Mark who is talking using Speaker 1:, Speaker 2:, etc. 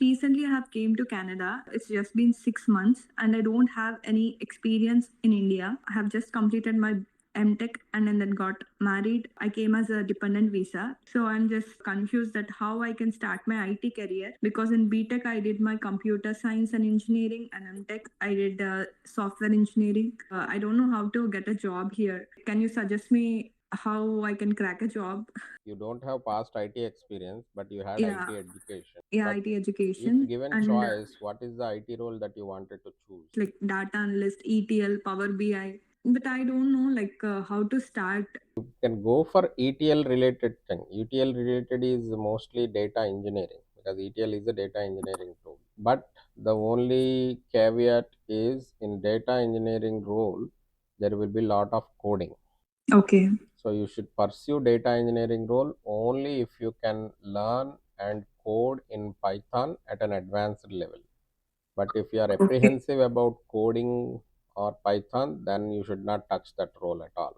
Speaker 1: recently I have came to Canada. It's just been 6 months and I don't have any experience in India. I have just completed my MTech and then got married. I came as a dependent visa. So I'm just confused that how I can start my IT career, because in BTech I did my computer science and engineering, and MTech I did software engineering. I don't know how to get a job here. Can you suggest me how I can crack a job?
Speaker 2: You don't have past IT experience, but you had
Speaker 1: Yeah,
Speaker 2: IT education.
Speaker 1: yeah,
Speaker 2: But
Speaker 1: IT
Speaker 2: if
Speaker 1: education
Speaker 2: given
Speaker 1: and
Speaker 2: choice, what is the IT role that you wanted to choose?
Speaker 1: like data analyst, ETL, Power BI. But I don't know how to start.
Speaker 2: You can go for ETL related thing. ETL related is mostly data engineering, because ETL is a data engineering tool. But the only caveat is, in data engineering role, there will be lot of coding.
Speaker 1: Okay.
Speaker 2: So you should pursue data engineering role only if you can learn and code in Python at an advanced level. But if you are
Speaker 1: Okay.
Speaker 2: apprehensive about coding or Python, then you should not touch that role at all.